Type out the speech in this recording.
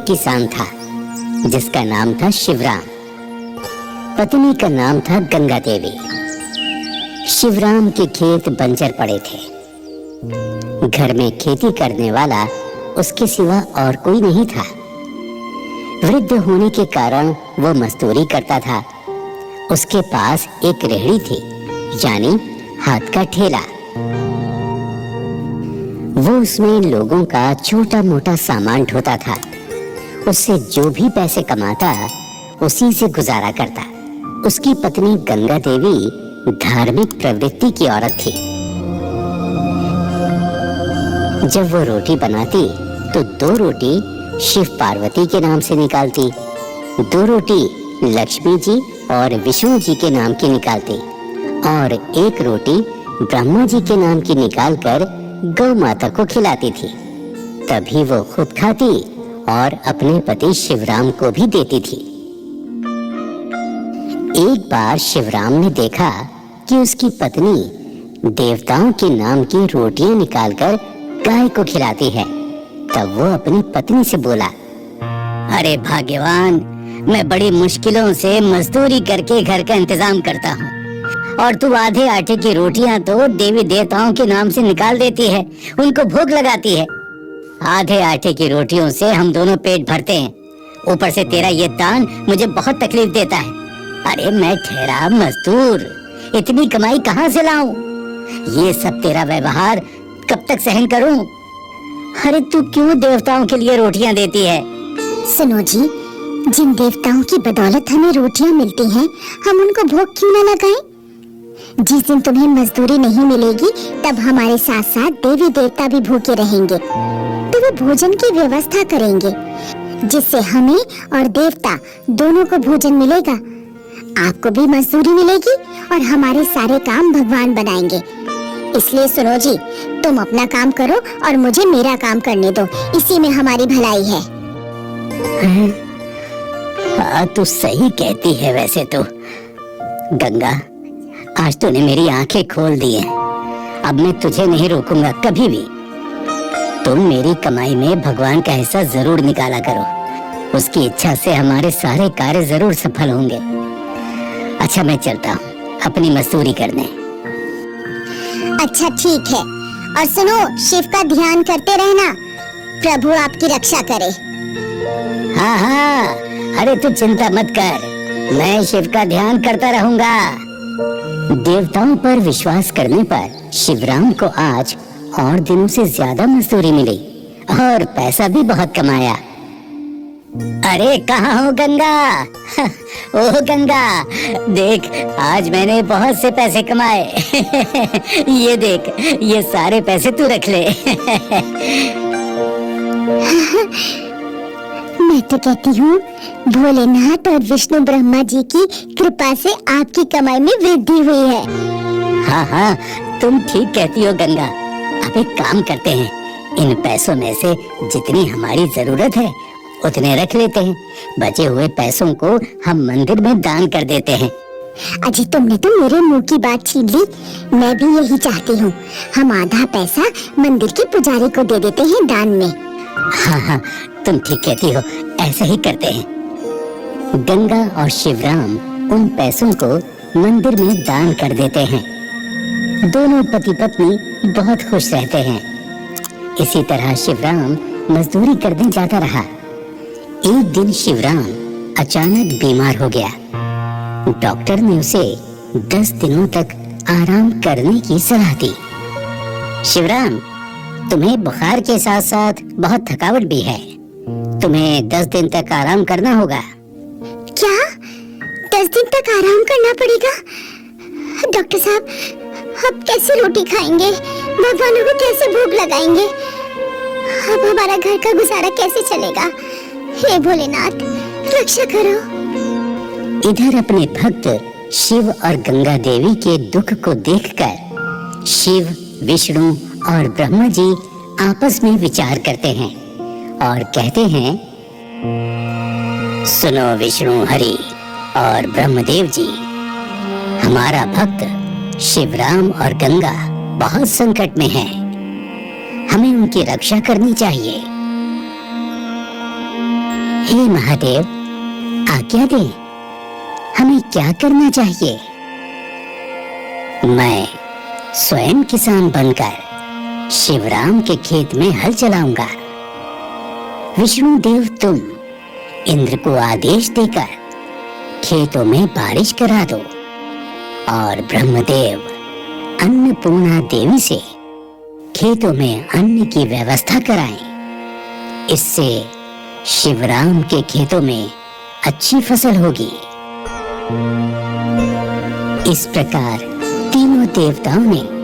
एक किसान था जिसका नाम था शिवराम। पत्नी का नाम था गंगा देवी। शिवराम के खेत बंजर पड़े थे। घर में खेती करने वाला उसके सिवा और कोई नहीं था। वृद्ध होने के कारण वो मजदूरी करता था। उसके पास एक रेहड़ी थी, यानी हाथ का ठेला। वो उसमें लोगों का छोटा मोटा सामान ढोता था। उससे जो भी पैसे कमाता उसी से गुजारा करता। उसकी पत्नी गंगा देवी धार्मिक प्रवृत्ति की औरत थी। जब वो रोटी बनाती तो 2 रोटी शिव पार्वती के नाम से निकालती, 2 रोटी लक्ष्मी जी और विष्णु जी के नाम की निकालती और 1 रोटी ब्रह्मा जी के नाम की निकालकर गौ माता को खिलाती थी। तभी वो खुद खाती और अपने पति शिवराम को भी देती थी। एक बार शिवराम ने देखा कि उसकी पत्नी देवताओं के नाम की रोटियां निकालकर गाय को खिलाती है। तब वो अपनी पत्नी से बोला, अरे भाग्यवान, मैं बड़ी मुश्किलों से मजदूरी करके घर का इंतजाम करता हूँ और तू आधे आटे की रोटियां तो देवी देवताओं के नाम से निकाल देती है, उनको भोग लगाती है। आधे आटे की रोटियों से हम दोनों पेट भरते हैं, ऊपर से तेरा ये दान मुझे बहुत तकलीफ देता है। अरे मैं ठहरा मजदूर, इतनी कमाई कहाँ से लाऊं? ये सब तेरा व्यवहार कब तक सहन करूं? अरे तू क्यों देवताओं के लिए रोटियां देती है? सुनो जी, जिन देवताओं की बदौलत हमें रोटियां मिलती हैं, हम उनको भोग क्यों न लगाएं? जिस दिन तुम्हें मजदूरी नहीं मिलेगी तब हमारे साथ साथ देवी देवता भी भूखे रहेंगे, तो वो भोजन की व्यवस्था करेंगे जिससे हमें और देवता दोनों को भोजन मिलेगा। आपको भी मजदूरी मिलेगी और हमारे सारे काम भगवान बनाएंगे। इसलिए सुनो जी, तुम अपना काम करो और मुझे मेरा काम करने दो, इसी में हमारी भलाई है। हाँ, तू सही कहती है। वैसे तो गंगा, आज तूने मेरी आंखें खोल दी हैं। अब मैं तुझे नहीं रोकूंगा कभी भी। तुम मेरी कमाई में भगवान का हिस्सा जरूर निकाला करो। उसकी इच्छा से हमारे सारे कार्य जरूर सफल होंगे। अच्छा, मैं चलता हूँ अपनी मजदूरी करने। अच्छा ठीक है, और सुनो, शिव का ध्यान करते रहना, प्रभु आपकी रक्षा करे। हाँ हाँ, अरे तू चिंता मत कर, मैं शिव का ध्यान करता रहूंगा। देवताओं पर विश्वास करने पर शिवराम को आज और दिनों से ज्यादा मजदूरी मिली और पैसा भी बहुत कमाया। अरे कहाँ हो गंगा? ओह गंगा, देख आज मैंने बहुत से पैसे कमाए। ये देख, ये सारे पैसे तू रख ले। मैं तो कहती हूँ भोलेनाथ और विष्णु ब्रह्मा जी की कृपा से आपकी कमाई में वृद्धि हुई है। हाँ हाँ, तुम ठीक कहती हो गंगा। अब एक काम करते हैं, इन पैसों में से जितनी हमारी जरूरत है उतने रख लेते हैं। बचे हुए पैसों को हम मंदिर में दान कर देते हैं। अजी, तुमने तो मेरे मुंह की बात छीन ली। मैं भी यही चाहती हूँ। हम आधा पैसा मंदिर के पुजारी को दे देते हैं दान में। हाँ हाँ, तुम ठीक कहती हो, ऐसा ही करते हैं। गंगा और शिवराम उन पैसों को मंदिर में दान कर देते हैं। दोनों पति पत्नी बहुत खुश रहते हैं। इसी तरह शिवराम मजदूरी करने जाता रहा। एक दिन शिवराम अचानक बीमार हो गया। डॉक्टर ने उसे 10 दिनों तक आराम करने की सलाह दी। शिवराम, तुम्हें बुखार के साथ साथ बहुत थकावट भी है। तुम्हें 10 दिन तक आराम करना होगा। क्या 10 दिन तक आराम करना पड़ेगा? डॉक्टर साहब, अब कैसे रोटी खाएंगे? भगवानों को कैसे भोग लगाएंगे? अब हमारा घर का गुजारा कैसे चलेगा? हे भोलेनाथ, रक्षा करो। इधर अपने भक्त शिव और गंगा देवी के दुख को देखकर शिव, विष्णु और ब्रह्मा जी आपस में विचार करते हैं और कहते हैं, सुनो विष्णु, हरि और ब्रह्मदेव जी, हमारा भक्त शिवराम और गंगा बहुत संकट में है। हमें उनकी रक्षा करनी चाहिए। हे महादेव, आज्ञा दें, हमें क्या करना चाहिए? मैं स्वयं किसान बनकर शिवराम के खेत में हल चलाऊंगा। विष्णु देव तुम इंद्र को आदेश देकर खेतों में बारिश करा दो और ब्रह्मदेव अन्नपूर्णा देवी से खेतों में अन्न की व्यवस्था कराएं। इससे शिवराम के खेतों में अच्छी फसल होगी। इस प्रकार तीनों देवताओं ने